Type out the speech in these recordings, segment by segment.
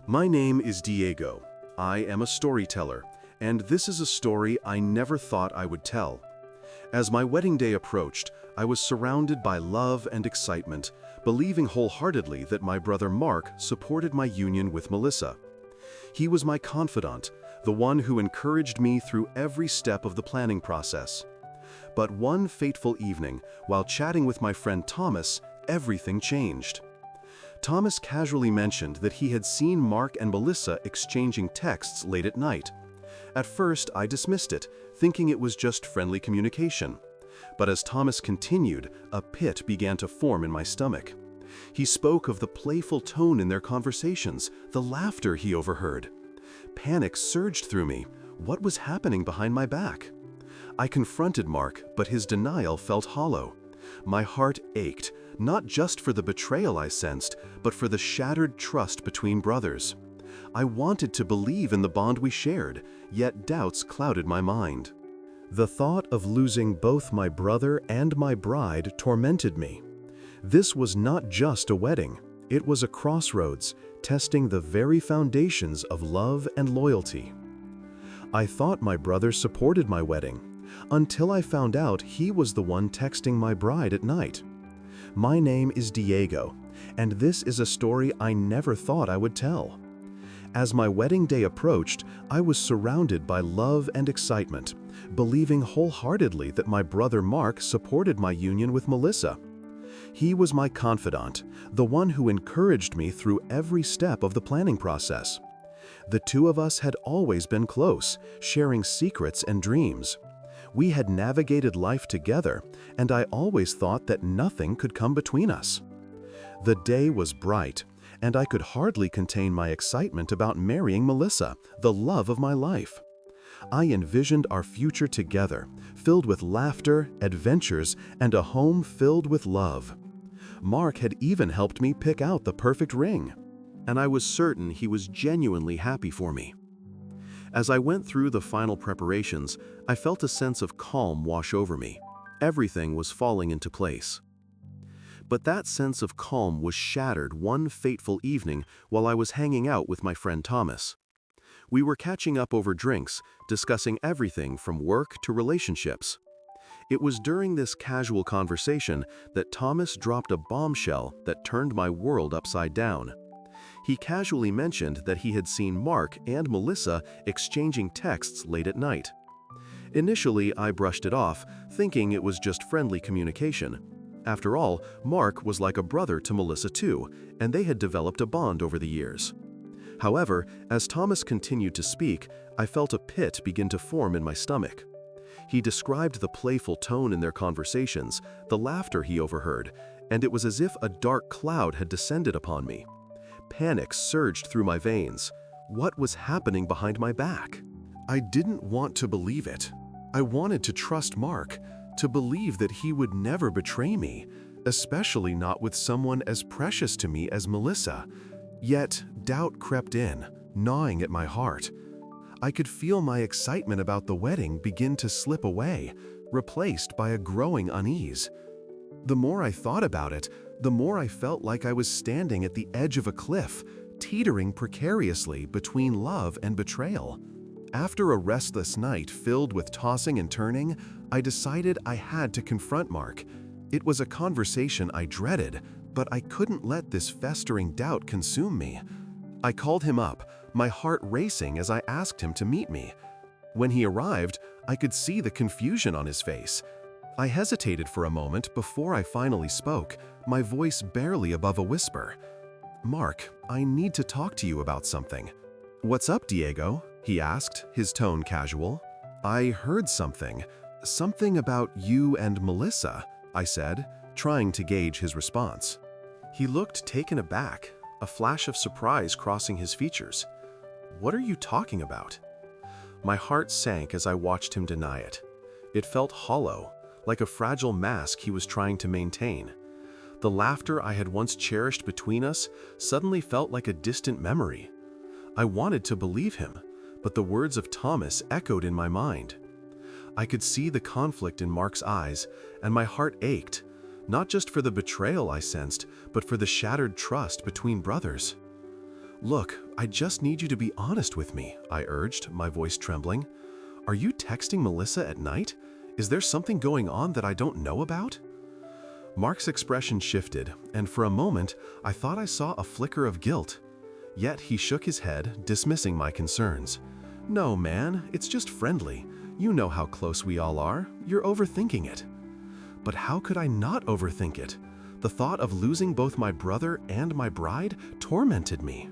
My name is Diego. I am a storyteller, and this is a story I never thought I would tell. As my wedding day approached, I was surrounded by love and excitement, believing wholeheartedly that my brother Mark supported my union with Melissa. He was my confidant, the one who encouraged me through every step of the planning process. But one fateful evening, while chatting with my friend Thomas, everything changed. Thomas casually mentioned that he had seen Mark and Melissa exchanging texts late at night. At first, I dismissed it, thinking it was just friendly communication. But as Thomas continued, a pit began to form in my stomach. He spoke of the playful tone in their conversations, the laughter he overheard. Panic surged through me. What was happening behind my back? I confronted Mark, but his denial felt hollow. My heart ached, not just for the betrayal I sensed, but for the shattered trust between brothers. I wanted to believe in the bond we shared, yet doubts clouded my mind. The thought of losing both my brother and my bride tormented me. This was not just a wedding. It was a crossroads, testing the very foundations of love and loyalty. I thought my brother supported my wedding, until I found out he was the one texting my bride at night. My name is Diego, and this is a story I never thought I would tell. As my wedding day approached, I was surrounded by love and excitement, believing wholeheartedly that my brother Mark supported my union with Melissa. He was my confidant, the one who encouraged me through every step of the planning process. The two of us had always been close, sharing secrets and dreams. We had navigated life together, and I always thought that nothing could come between us. The day was bright, and I could hardly contain my excitement about marrying Melissa, the love of my life. I envisioned our future together, filled with laughter, adventures, and a home filled with love. Mark had even helped me pick out the perfect ring, and I was certain he was genuinely happy for me. As I went through the final preparations, I felt a sense of calm wash over me. Everything was falling into place. But that sense of calm was shattered one fateful evening while I was hanging out with my friend Thomas. We were catching up over drinks, discussing everything from work to relationships. It was during this casual conversation that Thomas dropped a bombshell that turned my world upside down. He casually mentioned that he had seen Mark and Melissa exchanging texts late at night. Initially, I brushed it off, thinking it was just friendly communication. After all, Mark was like a brother to Melissa too, and they had developed a bond over the years. However, as Thomas continued to speak, I felt a pit begin to form in my stomach. He described the playful tone in their conversations, the laughter he overheard, and it was as if a dark cloud had descended upon me. Panic surged through my veins. What was happening behind my back? I didn't want to believe it. I wanted to trust Mark, to believe that he would never betray me, especially not with someone as precious to me as Melissa. Yet, doubt crept in, gnawing at my heart. I could feel my excitement about the wedding begin to slip away, replaced by a growing unease. The more I thought about it, the more I felt like I was standing at the edge of a cliff, teetering precariously between love and betrayal. After a restless night filled with tossing and turning, I decided I had to confront Mark. It was a conversation I dreaded, but I couldn't let this festering doubt consume me. I called him up, my heart racing as I asked him to meet me. When he arrived, I could see the confusion on his face. I hesitated for a moment before I finally spoke, my voice barely above a whisper. "Mark, I need to talk to you about something." "What's up, Diego?" he asked, his tone casual. "I heard something about you and Melissa," I said, trying to gauge his response. He looked taken aback, a flash of surprise crossing his features. "What are you talking about?" My heart sank as I watched him deny it. It felt hollow, like a fragile mask he was trying to maintain. The laughter I had once cherished between us suddenly felt like a distant memory. I wanted to believe him, but the words of Thomas echoed in my mind. I could see the conflict in Mark's eyes, and my heart ached, not just for the betrayal I sensed, but for the shattered trust between brothers. "Look, I just need you to be honest with me, I urged, my voice trembling. Are you texting Melissa at night? Is there something going on that I don't know about? Mark's expression shifted, and for a moment, I thought I saw a flicker of guilt. Yet he shook his head, dismissing my concerns. No, man, it's just friendly. You know how close we all are. You're overthinking it. But how could I not overthink it? The thought of losing both my brother and my bride tormented me.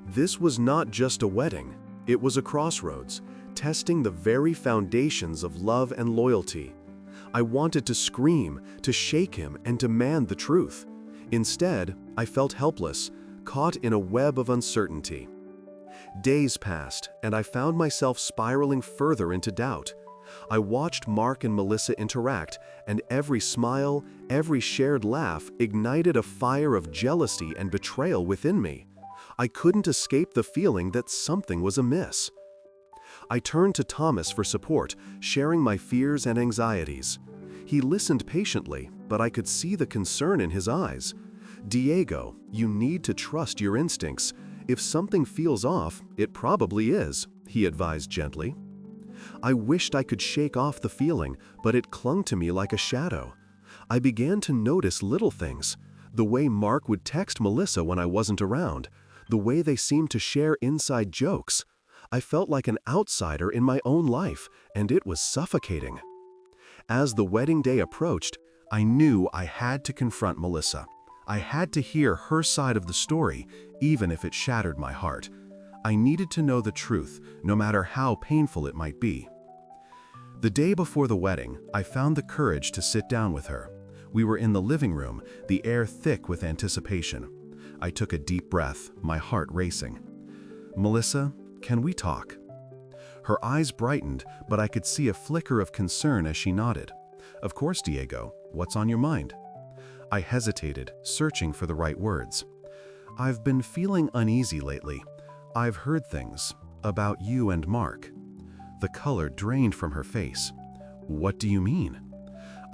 This was not just a wedding. It was a crossroads, testing the very foundations of love and loyalty. I wanted to scream, to shake him, and demand the truth. Instead, I felt helpless, caught in a web of uncertainty. Days passed, and I found myself spiraling further into doubt. I watched Mark and Melissa interact, and every smile, every shared laugh ignited a fire of jealousy and betrayal within me. I couldn't escape the feeling that something was amiss. I turned to Thomas for support, sharing my fears and anxieties. He listened patiently, but I could see the concern in his eyes. Diego, you need to trust your instincts. If something feels off, it probably is, he advised gently. I wished I could shake off the feeling, but it clung to me like a shadow. I began to notice little things. The way Mark would text Melissa when I wasn't around. The way they seemed to share inside jokes. I felt like an outsider in my own life, and it was suffocating. As the wedding day approached, I knew I had to confront Melissa. I had to hear her side of the story, even if it shattered my heart. I needed to know the truth, no matter how painful it might be. The day before the wedding, I found the courage to sit down with her. We were in the living room, the air thick with anticipation. I took a deep breath, my heart racing. Melissa, can we talk? Her eyes brightened, but I could see a flicker of concern as she nodded. Of course, Diego. What's on your mind? I hesitated, searching for the right words. I've been feeling uneasy lately. I've heard things about you and Mark. The color drained from her face. What do you mean?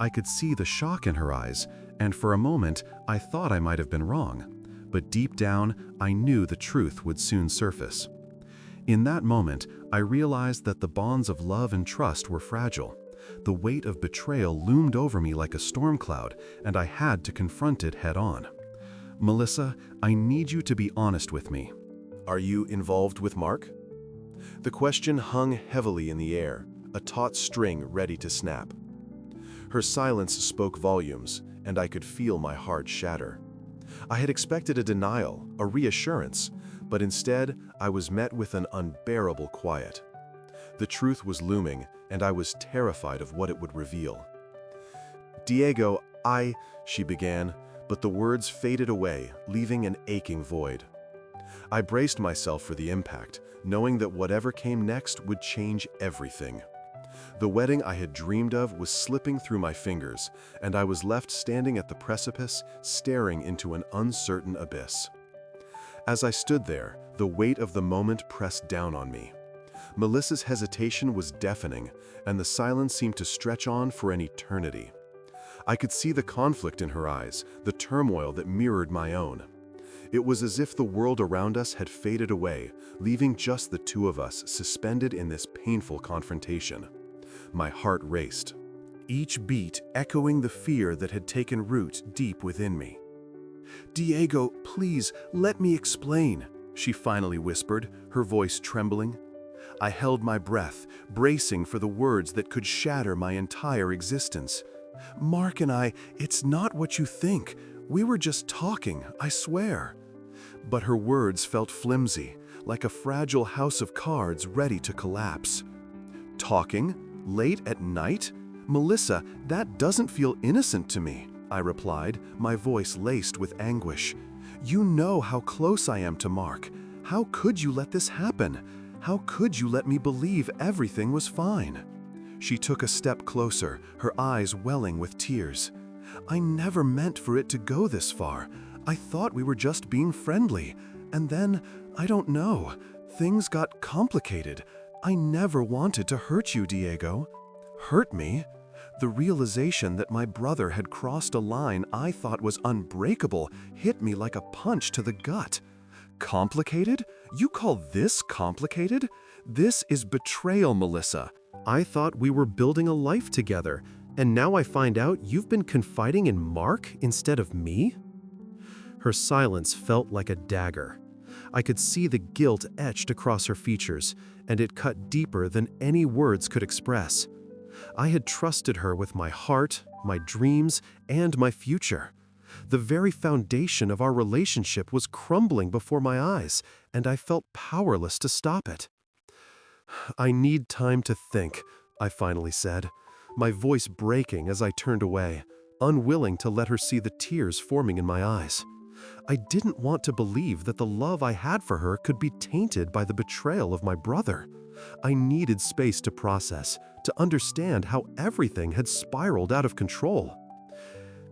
I could see the shock in her eyes, and for a moment, I thought I might have been wrong. But deep down, I knew the truth would soon surface. In that moment, I realized that the bonds of love and trust were fragile. The weight of betrayal loomed over me like a storm cloud, and I had to confront it head-on. Melissa, I need you to be honest with me. Are you involved with Mark? The question hung heavily in the air, a taut string ready to snap. Her silence spoke volumes, and I could feel my heart shatter. I had expected a denial, a reassurance, but instead I was met with an unbearable quiet. The truth was looming, and I was terrified of what it would reveal. Diego, she began, but the words faded away, leaving an aching void. I braced myself for the impact, knowing that whatever came next would change everything. The wedding I had dreamed of was slipping through my fingers, and I was left standing at the precipice, staring into an uncertain abyss. As I stood there, the weight of the moment pressed down on me. Melissa's hesitation was deafening, and the silence seemed to stretch on for an eternity. I could see the conflict in her eyes, the turmoil that mirrored my own. It was as if the world around us had faded away, leaving just the two of us suspended in this painful confrontation. My heart raced, each beat echoing the fear that had taken root deep within me. Diego, please, let me explain, she finally whispered, her voice trembling. I held my breath, bracing for the words that could shatter my entire existence. Mark and I, it's not what you think. We were just talking, I swear. But her words felt flimsy, like a fragile house of cards ready to collapse. Talking? Late at night? Melissa, that doesn't feel innocent to me, I replied, my voice laced with anguish. You know how close I am to Mark. How could you let this happen? How could you let me believe everything was fine? She took a step closer, her eyes welling with tears. I never meant for it to go this far. I thought we were just being friendly. And then, I don't know, things got complicated. I never wanted to hurt you, Diego. Hurt me? The realization that my brother had crossed a line I thought was unbreakable hit me like a punch to the gut. Complicated? You call this complicated? This is betrayal, Melissa. I thought we were building a life together, and now I find out you've been confiding in Mark instead of me? Her silence felt like a dagger. I could see the guilt etched across her features, and it cut deeper than any words could express. I had trusted her with my heart, my dreams, and my future. The very foundation of our relationship was crumbling before my eyes, and I felt powerless to stop it. "I need time to think," I finally said, my voice breaking as I turned away, unwilling to let her see the tears forming in my eyes. I didn't want to believe that the love I had for her could be tainted by the betrayal of my brother. I needed space to process, to understand how everything had spiraled out of control.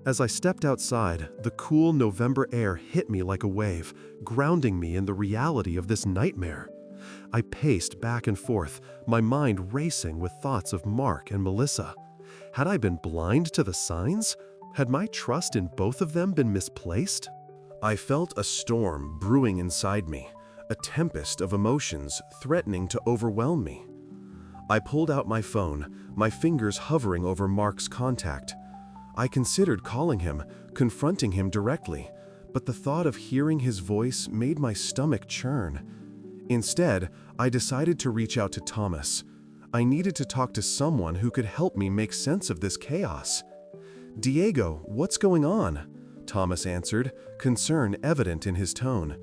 As I stepped outside, the cool November air hit me like a wave, grounding me in the reality of this nightmare. I paced back and forth, my mind racing with thoughts of Mark and Melissa. Had I been blind to the signs? Had my trust in both of them been misplaced? I felt a storm brewing inside me, a tempest of emotions threatening to overwhelm me. I pulled out my phone, my fingers hovering over Mark's contact. I considered calling him, confronting him directly, but the thought of hearing his voice made my stomach churn. Instead, I decided to reach out to Thomas. I needed to talk to someone who could help me make sense of this chaos. "Diego, what's going on?" Thomas answered, concern evident in his tone.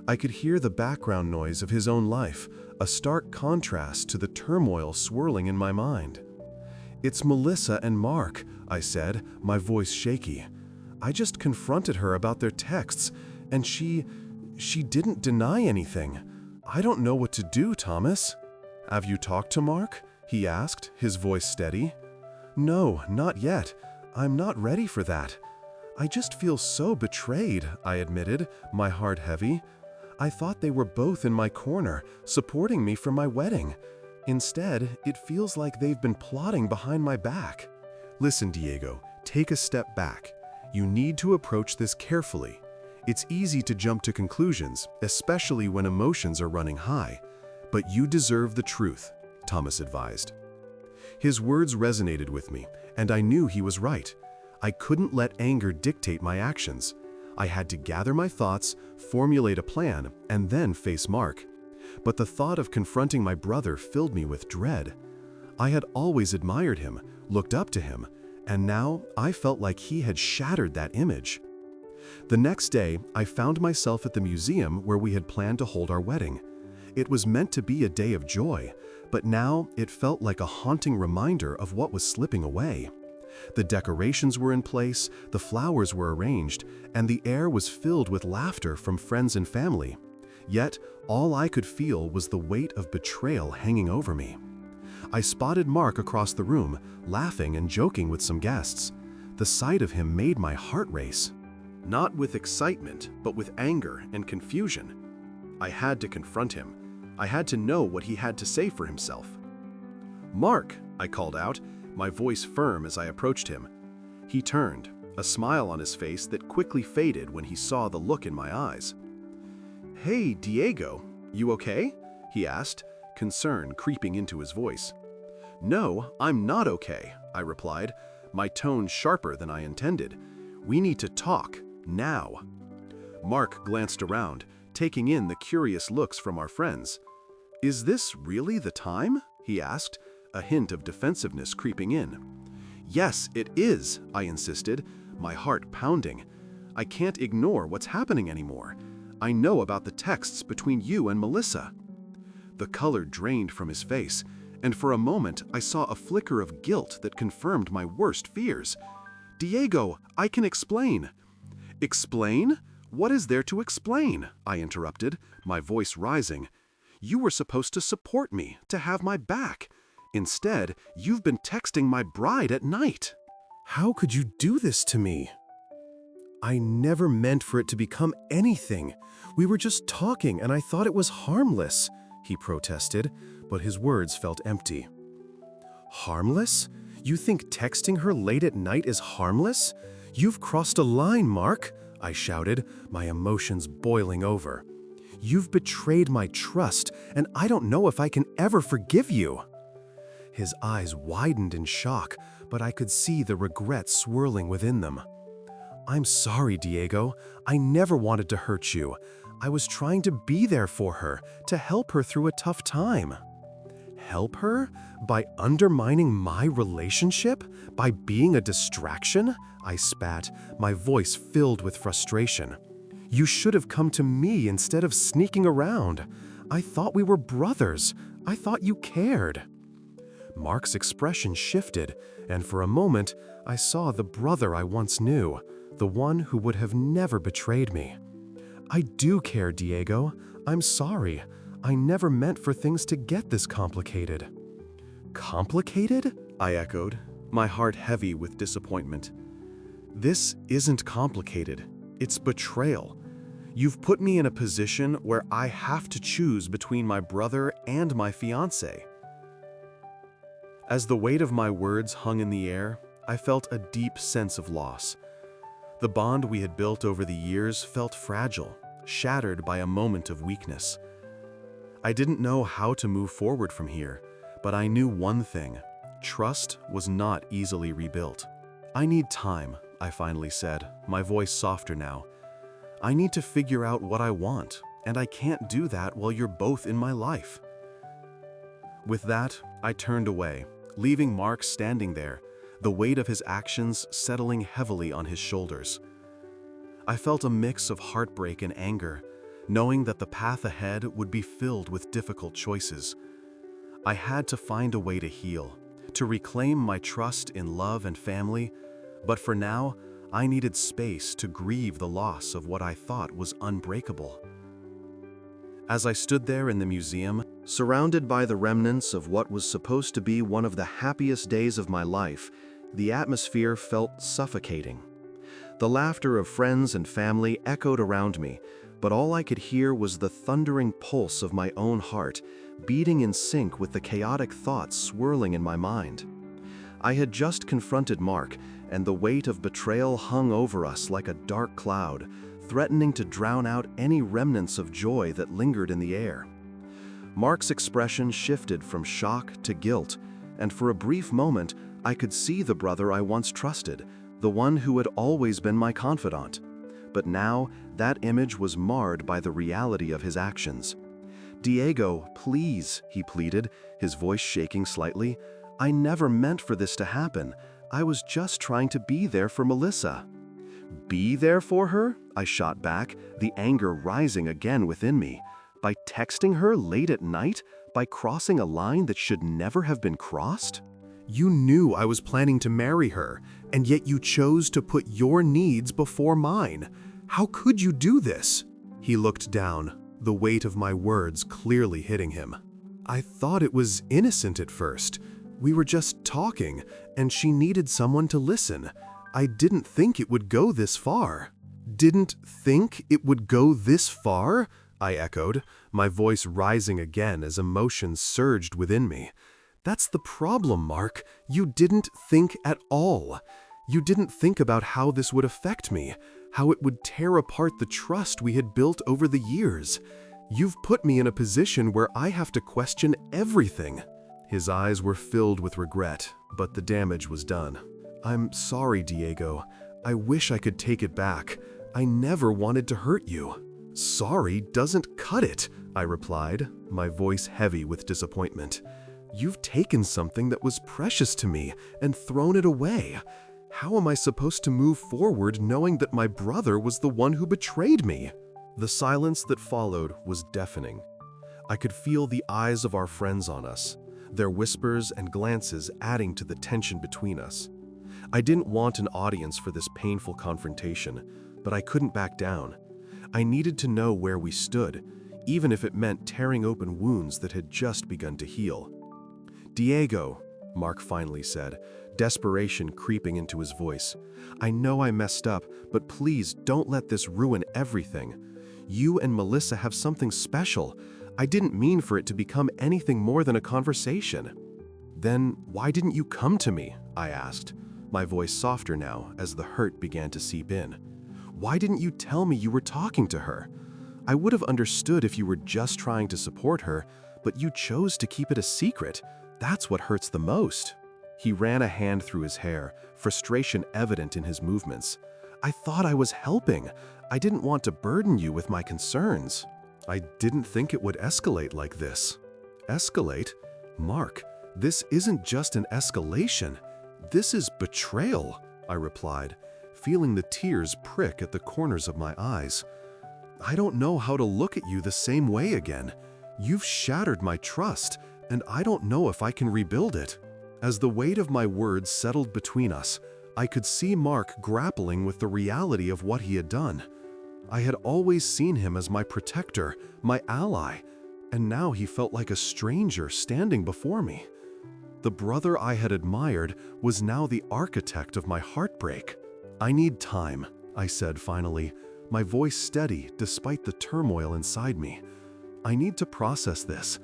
I could hear the background noise of his own life, a stark contrast to the turmoil swirling in my mind. "It's Melissa and Mark," I said, my voice shaky. "I just confronted her about their texts, and she didn't deny anything. I don't know what to do, Thomas." "Have you talked to Mark?" he asked, his voice steady. "No, not yet. I'm not ready for that. I just feel so betrayed," I admitted, my heart heavy. "I thought they were both in my corner, supporting me for my wedding. Instead, it feels like they've been plotting behind my back." "Listen, Diego, take a step back. You need to approach this carefully. It's easy to jump to conclusions, especially when emotions are running high. But you deserve the truth," Thomas advised. His words resonated with me, and I knew he was right. I couldn't let anger dictate my actions. I had to gather my thoughts, formulate a plan, and then face Mark. But the thought of confronting my brother filled me with dread. I had always admired him, looked up to him, and now I felt like he had shattered that image. The next day, I found myself at the museum where we had planned to hold our wedding. It was meant to be a day of joy, but now it felt like a haunting reminder of what was slipping away. The decorations were in place, the flowers were arranged, and the air was filled with laughter from friends and family. Yet, all I could feel was the weight of betrayal hanging over me. I spotted Mark across the room, laughing and joking with some guests. The sight of him made my heart race. Not with excitement, but with anger and confusion. I had to confront him. I had to know what he had to say for himself. "Mark," I called out, my voice firm as I approached him. He turned, a smile on his face that quickly faded when he saw the look in my eyes. "Hey, Diego, you okay?" he asked, concern creeping into his voice. "No, I'm not okay," I replied, my tone sharper than I intended. "We need to talk, now." Mark glanced around, taking in the curious looks from our friends. "Is this really the time?" he asked, a hint of defensiveness creeping in. "Yes, it is," I insisted, my heart pounding. "I can't ignore what's happening anymore. I know about the texts between you and Melissa." The color drained from his face, and for a moment I saw a flicker of guilt that confirmed my worst fears. "Diego, I can explain." "Explain? What is there to explain?" I interrupted, my voice rising. "You were supposed to support me, to have my back. Instead, you've been texting my bride at night." "How could you do this to me?" "I never meant for it to become anything. We were just talking and I thought it was harmless," he protested, but his words felt empty. "Harmless? You think texting her late at night is harmless? You've crossed a line, Mark," I shouted, my emotions boiling over. You've betrayed my trust, and I don't know if I can ever forgive you." His eyes widened in shock, but I could see the regret swirling within them. "I'm sorry, Diego. I never wanted to hurt you. I was trying to be there for her, to help her through a tough time." Help her? By undermining my relationship? By being a distraction? I spat, my voice filled with frustration. "You should have come to me instead of sneaking around. I thought we were brothers. I thought you cared." Mark's expression shifted, and for a moment, I saw the brother I once knew, the one who would have never betrayed me. "I do care, Diego. I'm sorry. I never meant for things to get this complicated." "Complicated?" I echoed, my heart heavy with disappointment. "This isn't complicated. It's betrayal. You've put me in a position where I have to choose between my brother and my fiancé." As the weight of my words hung in the air, I felt a deep sense of loss. The bond we had built over the years felt fragile, shattered by a moment of weakness. I didn't know how to move forward from here, but I knew one thing: trust was not easily rebuilt. "I need time," I finally said, my voice softer now. "I need to figure out what I want, and I can't do that while you're both in my life." With that, I turned away, leaving Mark standing there, the weight of his actions settling heavily on his shoulders. I felt a mix of heartbreak and anger, knowing that the path ahead would be filled with difficult choices. I had to find a way to heal, to reclaim my trust in love and family, but for now, I needed space to grieve the loss of what I thought was unbreakable. As I stood there in the museum, surrounded by the remnants of what was supposed to be one of the happiest days of my life, the atmosphere felt suffocating. The laughter of friends and family echoed around me, but all I could hear was the thundering pulse of my own heart, beating in sync with the chaotic thoughts swirling in my mind. I had just confronted Mark, and the weight of betrayal hung over us like a dark cloud, threatening to drown out any remnants of joy that lingered in the air. Mark's expression shifted from shock to guilt, and for a brief moment, I could see the brother I once trusted, the one who had always been my confidant. But now, that image was marred by the reality of his actions. "Diego, please," he pleaded, his voice shaking slightly. "I never meant for this to happen. I was just trying to be there for Melissa." "Be there for her?" I shot back, the anger rising again within me. "By texting her late at night? By crossing a line that should never have been crossed?" "You knew I was planning to marry her, and yet you chose to put your needs before mine. How could you do this?" He looked down, the weight of my words clearly hitting him. "I thought it was innocent at first. We were just talking, and she needed someone to listen. I didn't think it would go this far." "Didn't think it would go this far?" I echoed, my voice rising again as emotions surged within me. "That's the problem, Mark. You didn't think at all. You didn't think about how this would affect me, how it would tear apart the trust we had built over the years. You've put me in a position where I have to question everything." His eyes were filled with regret, but the damage was done. "I'm sorry, Diego. I wish I could take it back. I never wanted to hurt you." "Sorry doesn't cut it," I replied, my voice heavy with disappointment. "You've taken something that was precious to me and thrown it away. How am I supposed to move forward knowing that my brother was the one who betrayed me?" The silence that followed was deafening. I could feel the eyes of our friends on us, their whispers and glances adding to the tension between us. I didn't want an audience for this painful confrontation, but I couldn't back down. I needed to know where we stood, even if it meant tearing open wounds that had just begun to heal. "Diego," Mark finally said, desperation creeping into his voice. "I know I messed up, but please don't let this ruin everything. You and Melissa have something special. I didn't mean for it to become anything more than a conversation." "Then why didn't you come to me?" I asked, my voice softer now as the hurt began to seep in. "Why didn't you tell me you were talking to her? I would have understood if you were just trying to support her, but you chose to keep it a secret. That's what hurts the most." He ran a hand through his hair, frustration evident in his movements. "I thought I was helping. I didn't want to burden you with my concerns." "I didn't think it would escalate like this." "Escalate? Mark, this isn't just an escalation. This is betrayal," I replied, feeling the tears prick at the corners of my eyes. "I don't know how to look at you the same way again. You've shattered my trust, and I don't know if I can rebuild it." As the weight of my words settled between us, I could see Mark grappling with the reality of what he had done. I had always seen him as my protector, my ally, and now he felt like a stranger standing before me. The brother I had admired was now the architect of my heartbreak. "I need time," I said finally, my voice steady despite the turmoil inside me. "I need to process this.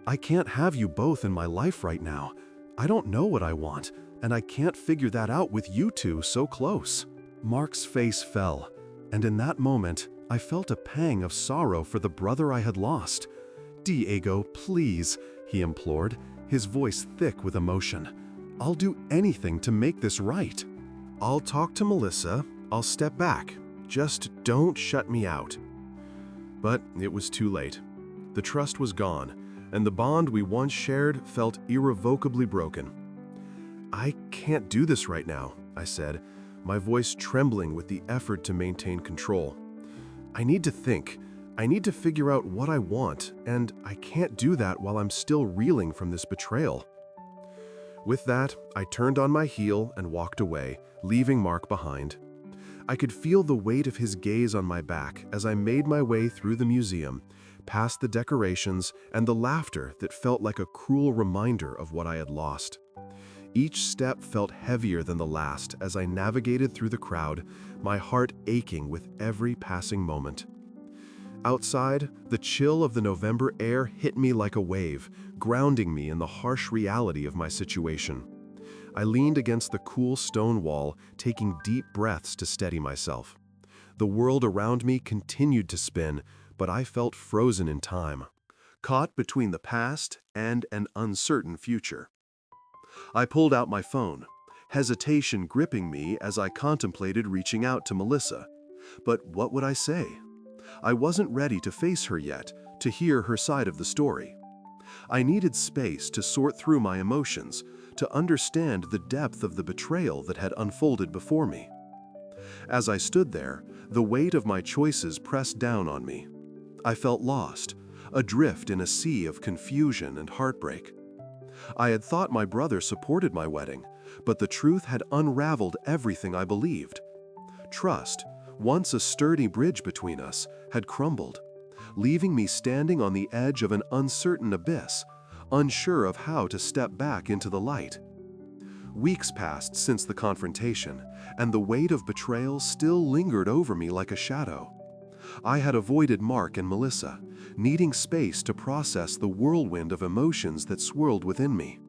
I can't have you both in my life right now. I don't know what I want, and I can't figure that out with you two so close." Mark's face fell, and in that moment, I felt a pang of sorrow for the brother I had lost. "Diego, please," he implored, his voice thick with emotion. "I'll do anything to make this right. I'll talk to Melissa. I'll step back. Just don't shut me out." But it was too late. The trust was gone, and the bond we once shared felt irrevocably broken. "I can't do this right now," I said, my voice trembling with the effort to maintain control. "I need to think. I need to figure out what I want, and I can't do that while I'm still reeling from this betrayal." With that, I turned on my heel and walked away, leaving Mark behind. I could feel the weight of his gaze on my back as I made my way through the museum, past the decorations and the laughter that felt like a cruel reminder of what I had lost. Each step felt heavier than the last as I navigated through the crowd, my heart aching with every passing moment. Outside, the chill of the November air hit me like a wave, grounding me in the harsh reality of my situation. I leaned against the cool stone wall, taking deep breaths to steady myself. The world around me continued to spin, but I felt frozen in time, caught between the past and an uncertain future. I pulled out my phone, hesitation gripping me as I contemplated reaching out to Melissa. But what would I say? I wasn't ready to face her yet, to hear her side of the story. I needed space to sort through my emotions, to understand the depth of the betrayal that had unfolded before me. As I stood there, the weight of my choices pressed down on me. I felt lost, adrift in a sea of confusion and heartbreak. I had thought my brother supported my wedding, but the truth had unraveled everything I believed. Trust, once a sturdy bridge between us, had crumbled, leaving me standing on the edge of an uncertain abyss, unsure of how to step back into the light. Weeks passed since the confrontation, and the weight of betrayal still lingered over me like a shadow. I had avoided Mark and Melissa, needing space to process the whirlwind of emotions that swirled within me.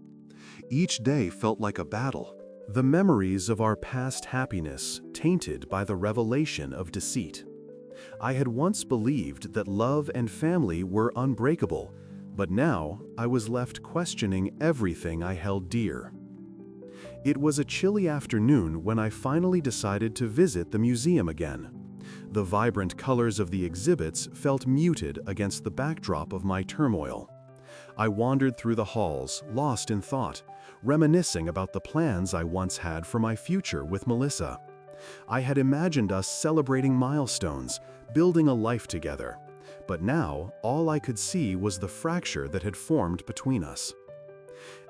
Each day felt like a battle, the memories of our past happiness tainted by the revelation of deceit. I had once believed that love and family were unbreakable, but now I was left questioning everything I held dear. It was a chilly afternoon when I finally decided to visit the museum again. The vibrant colors of the exhibits felt muted against the backdrop of my turmoil. I wandered through the halls, lost in thought, reminiscing about the plans I once had for my future with Melissa. I had imagined us celebrating milestones, building a life together, but now all I could see was the fracture that had formed between us.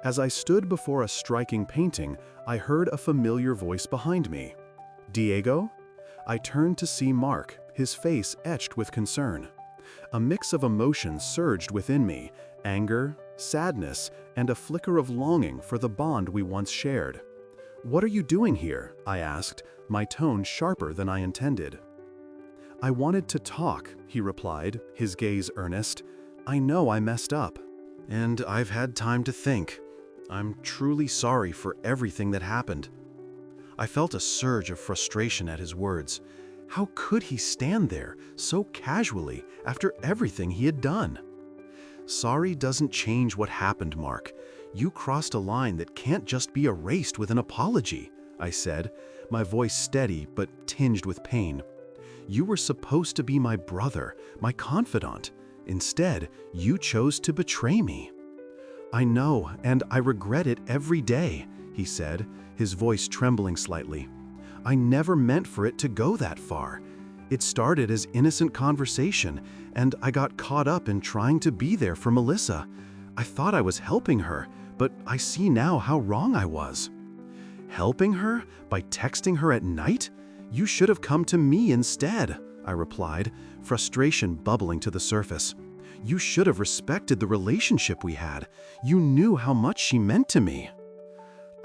As I stood before a striking painting, I heard a familiar voice behind me. "Diego?" I turned to see Mark, his face etched with concern. A mix of emotions surged within me, anger, sadness, and a flicker of longing for the bond we once shared. "What are you doing here?" I asked, my tone sharper than I intended. "I wanted to talk," he replied, his gaze earnest. "I know I messed up, and I've had time to think. I'm truly sorry for everything that happened." I felt a surge of frustration at his words. How could he stand there so casually after everything he had done? Sorry doesn't change what happened, Mark. You crossed a line that can't just be erased with an apology, I said, my voice steady but tinged with pain. You were supposed to be my brother, my confidant. Instead, you chose to betray me. I know, and I regret it every day, he said, his voice trembling slightly. I never meant for it to go that far. It started as innocent conversation, and I got caught up in trying to be there for Melissa. I thought I was helping her, but I see now how wrong I was. Helping her? By texting her at night? You should have come to me instead, I replied, frustration bubbling to the surface. You should have respected the relationship we had. You knew how much she meant to me.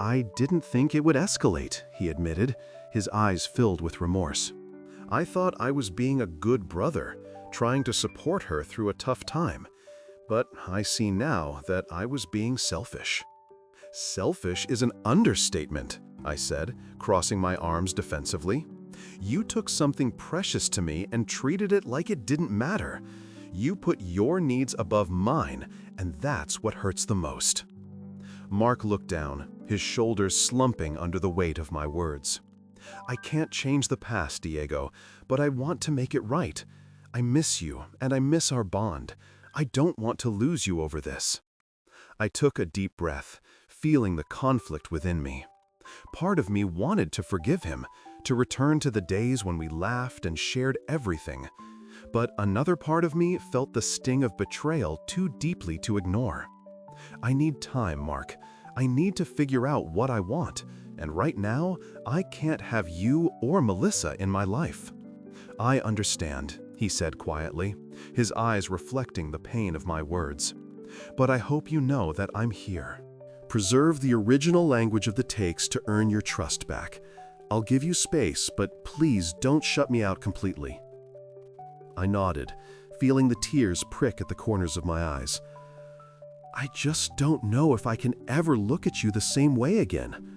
I didn't think it would escalate, he admitted, his eyes filled with remorse. I thought I was being a good brother, trying to support her through a tough time. But I see now that I was being selfish. Selfish is an understatement, I said, crossing my arms defensively. You took something precious to me and treated it like it didn't matter. You put your needs above mine, and that's what hurts the most. Mark looked down, his shoulders slumping under the weight of my words. I can't change the past, Diego, but I want to make it right. I miss you, and I miss our bond. I don't want to lose you over this. I took a deep breath, feeling the conflict within me. Part of me wanted to forgive him, to return to the days when we laughed and shared everything. But another part of me felt the sting of betrayal too deeply to ignore. I need time, Mark. I need to figure out what I want, and right now, I can't have you or Melissa in my life. I understand, he said quietly, his eyes reflecting the pain of my words. But I hope you know that I'm here. Preserve the original language of the takes to earn your trust back. I'll give you space, but please don't shut me out completely. I nodded, feeling the tears prick at the corners of my eyes. I just don't know if I can ever look at you the same way again.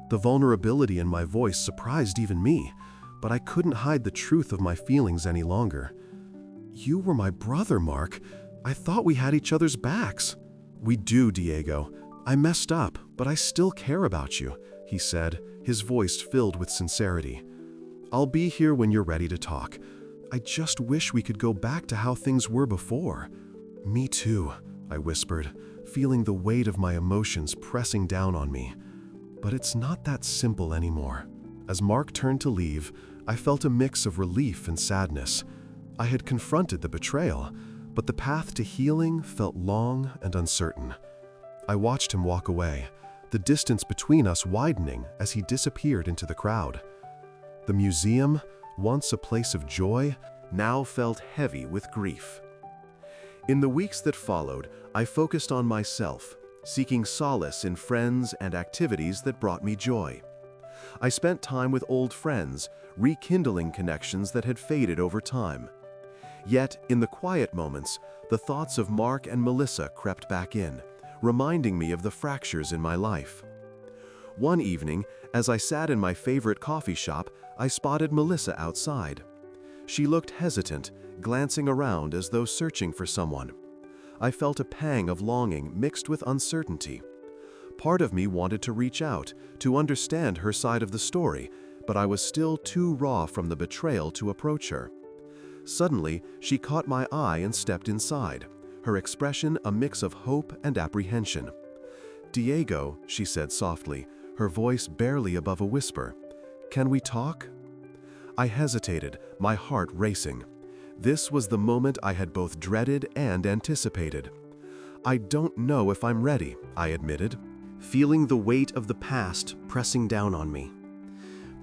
The vulnerability in my voice surprised even me, but I couldn't hide the truth of my feelings any longer. You were my brother, Mark. I thought we had each other's backs. We do, Diego. I messed up, but I still care about you, he said, his voice filled with sincerity. I'll be here when you're ready to talk. I just wish we could go back to how things were before. Me too, I whispered, feeling the weight of my emotions pressing down on me. But it's not that simple anymore. As Mark turned to leave, I felt a mix of relief and sadness. I had confronted the betrayal, but the path to healing felt long and uncertain. I watched him walk away, the distance between us widening as he disappeared into the crowd. The museum, once a place of joy, now felt heavy with grief. In the weeks that followed, I focused on myself, seeking solace in friends and activities that brought me joy. I spent time with old friends, rekindling connections that had faded over time. Yet, in the quiet moments, the thoughts of Mark and Melissa crept back in, reminding me of the fractures in my life. One evening, as I sat in my favorite coffee shop, I spotted Melissa outside. She looked hesitant, glancing around as though searching for someone. I felt a pang of longing mixed with uncertainty. Part of me wanted to reach out, to understand her side of the story, but I was still too raw from the betrayal to approach her. Suddenly, she caught my eye and stepped inside, her expression a mix of hope and apprehension. "Diego," she said softly, her voice barely above a whisper, "can we talk?" I hesitated, my heart racing. This was the moment I had both dreaded and anticipated. "I don't know if I'm ready," I admitted, feeling the weight of the past pressing down on me.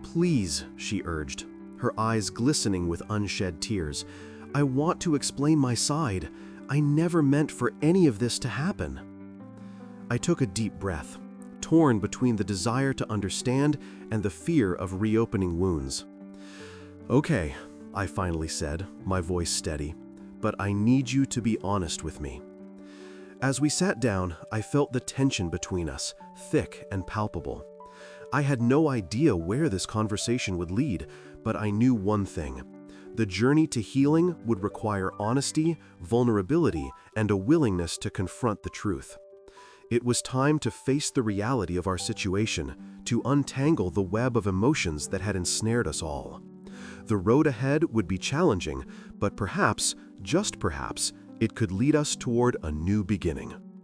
"Please," she urged, her eyes glistening with unshed tears, "I want to explain my side. I never meant for any of this to happen." I took a deep breath, torn between the desire to understand and the fear of reopening wounds. "Okay," I finally said, my voice steady, "but I need you to be honest with me." As we sat down, I felt the tension between us, thick and palpable. I had no idea where this conversation would lead, But I knew one thing. The journey to healing would require honesty, vulnerability, and a willingness to confront the truth. It was time to face the reality of our situation, to untangle the web of emotions that had ensnared us all. The road ahead would be challenging, but perhaps, just perhaps, it could lead us toward a new beginning.